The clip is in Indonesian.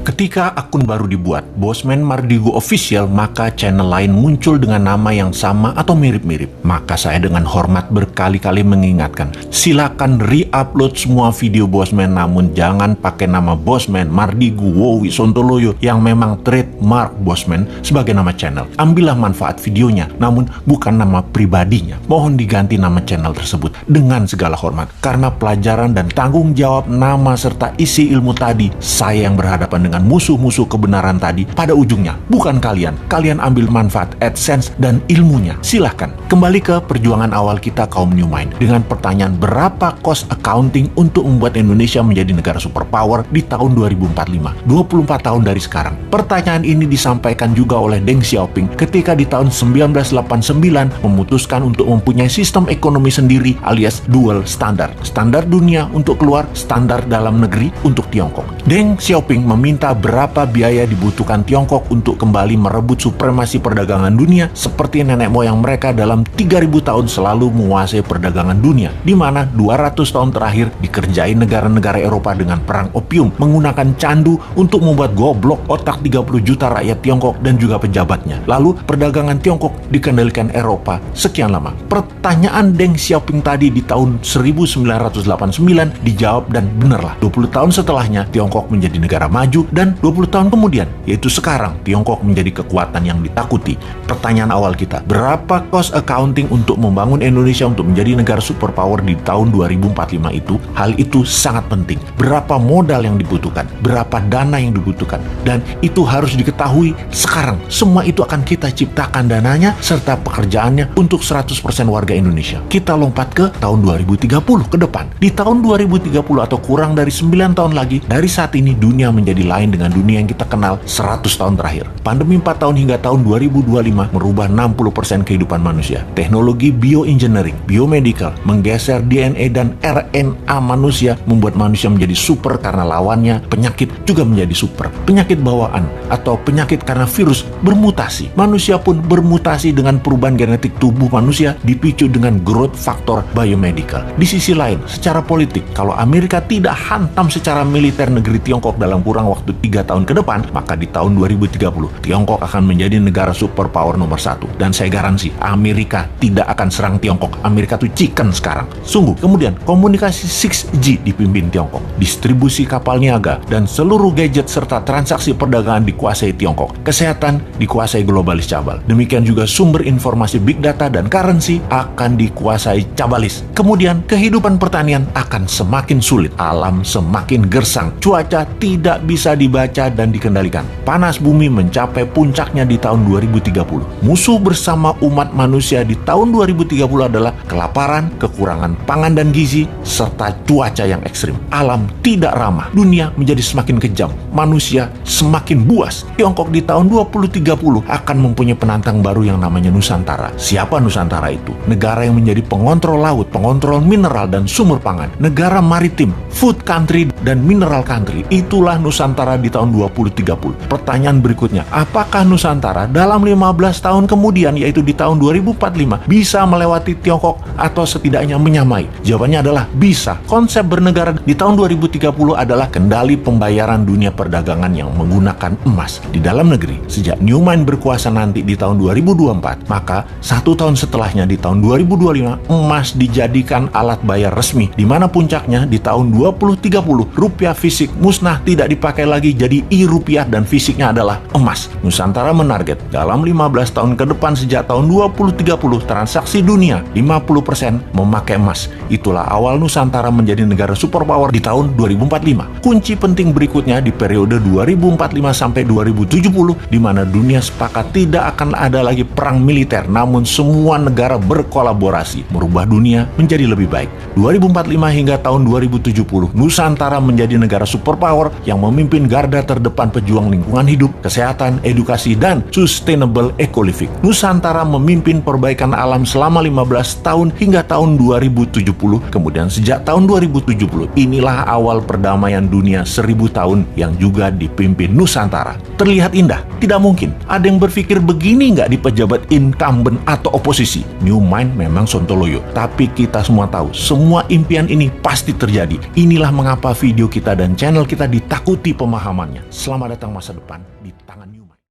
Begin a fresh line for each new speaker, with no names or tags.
Ketika akun baru dibuat, Bosman Mardigu Official, maka channel lain muncul dengan nama yang sama atau mirip-mirip. Maka saya dengan hormat berkali-kali mengingatkan, silakan re-upload semua video Bosman, namun jangan pakai nama Bosman Mardigu Wowi Sontoloyo yang memang trademark Bosman sebagai nama channel. Ambillah manfaat videonya, namun bukan nama pribadinya. Mohon diganti nama channel tersebut dengan segala hormat, karena pelajaran dan tanggung jawab nama serta isi ilmu tadi, saya yang berhadapan dengan musuh-musuh kebenaran tadi, pada ujungnya bukan kalian. Kalian ambil manfaat AdSense dan ilmunya. Silahkan kembali ke perjuangan awal kita kaum New Mind dengan pertanyaan berapa cost accounting untuk membuat Indonesia menjadi negara superpower di tahun 2045, 24 tahun dari sekarang. Pertanyaan ini disampaikan juga oleh Deng Xiaoping ketika di tahun 1989 memutuskan untuk mempunyai sistem ekonomi sendiri alias dual standard. Standar dunia untuk keluar, standar dalam negeri untuk Tiongkok. Deng Xiaoping meminta berapa biaya dibutuhkan Tiongkok untuk kembali merebut supremasi perdagangan dunia seperti nenek moyang mereka dalam 3000 tahun selalu menguasai perdagangan dunia, di mana 200 tahun terakhir dikerjain negara-negara Eropa dengan perang opium, menggunakan candu untuk membuat goblok otak 30 juta rakyat Tiongkok dan juga pejabatnya. Lalu perdagangan Tiongkok dikendalikan Eropa sekian lama. Pertanyaan Deng Xiaoping tadi di tahun 1989 dijawab, dan benarlah 20 tahun setelahnya Tiongkok menjadi negara maju, dan 20 tahun kemudian, yaitu sekarang, Tiongkok menjadi kekuatan yang ditakuti. Pertanyaan awal kita, berapa cost accounting untuk membangun Indonesia untuk menjadi negara superpower di tahun 2045 itu? Hal itu sangat penting. Berapa modal yang dibutuhkan? Berapa dana yang dibutuhkan? Dan itu harus diketahui sekarang. Semua itu akan kita ciptakan dananya serta pekerjaannya untuk 100% warga Indonesia. Kita lompat ke tahun 2030 ke depan. Di tahun 2030 atau kurang dari 9 tahun lagi, dari saat ini dunia menjadi lain dengan dunia yang kita kenal 100 tahun terakhir. Pandemi 4 tahun hingga tahun 2025 merubah 60% kehidupan manusia. Teknologi bioengineering, biomedical, menggeser DNA dan RNA manusia membuat manusia menjadi super karena lawannya penyakit juga menjadi super. Penyakit bawaan atau penyakit karena virus bermutasi. Manusia pun bermutasi dengan perubahan genetik tubuh manusia dipicu dengan growth factor biomedical. Di sisi lain, secara politik, kalau Amerika tidak hantam secara militer negeri Tiongkok dalam kurang waktu 3 tahun ke depan, maka di tahun 2030 Tiongkok akan menjadi negara superpower nomor 1. Dan saya garansi Amerika tidak akan serang Tiongkok. Amerika tuh chicken sekarang. Sungguh. Kemudian komunikasi 6G dipimpin Tiongkok. Distribusi kapal niaga dan seluruh gadget serta transaksi perdagangan dikuasai Tiongkok. Kesehatan dikuasai globalis cabal. Demikian juga sumber informasi big data dan currency akan dikuasai cabalis. Kemudian kehidupan pertanian akan semakin sulit. Alam semakin gersang. Cuaca tidak bisa dibaca dan dikendalikan. Panas bumi mencapai puncaknya di tahun 2030. Musuh bersama umat manusia di tahun 2030 adalah kelaparan, kekurangan pangan dan gizi, serta cuaca yang ekstrim. Alam tidak ramah. Dunia menjadi semakin kejam. Manusia semakin buas. Tiongkok di tahun 2030 akan mempunyai penantang baru yang namanya Nusantara. Siapa Nusantara itu? Negara yang menjadi pengontrol laut, pengontrol mineral dan sumber pangan. Negara maritim, food country dan mineral country. Itulah Nusantara di tahun 2030. Pertanyaan berikutnya, apakah Nusantara dalam 15 tahun kemudian, yaitu di tahun 2045, bisa melewati Tiongkok atau setidaknya menyamai? Jawabannya adalah bisa. Konsep bernegara di tahun 2030 adalah kendali pembayaran dunia perdagangan yang menggunakan emas. Di dalam negeri, sejak New Mind berkuasa nanti di tahun 2024, maka 1 tahun setelahnya di tahun 2025, emas dijadikan alat bayar resmi, di mana puncaknya di tahun 2030, rupiah fisik musnah, tidak dipakai lagi, jadi e-rupiah dan fisiknya adalah emas. Nusantara menarget dalam 15 tahun ke depan sejak tahun 2030 transaksi dunia 50% memakai emas. Itulah awal Nusantara menjadi negara superpower di tahun 2045. Kunci penting berikutnya di periode 2045 sampai 2070, di mana dunia sepakat tidak akan ada lagi perang militer, namun semua negara berkolaborasi merubah dunia menjadi lebih baik. 2045 hingga tahun 2070, Nusantara menjadi negara superpower yang memimpin garda terdepan pejuang lingkungan hidup, kesehatan, edukasi, dan sustainable eco-living. Nusantara memimpin perbaikan alam selama 15 tahun hingga tahun 2070. Kemudian sejak tahun 2070, inilah awal perdamaian dunia 1000 tahun yang juga dipimpin Nusantara. Terlihat indah? Tidak mungkin. Ada yang berpikir begini nggak di pejabat incumbent atau oposisi? New Mind memang sontoloyo. Tapi kita semua tahu, semua impian ini pasti terjadi. Inilah mengapa video kita dan channel kita ditakuti pemakai pemahamannya. Selamat datang masa depan di tangan Newman.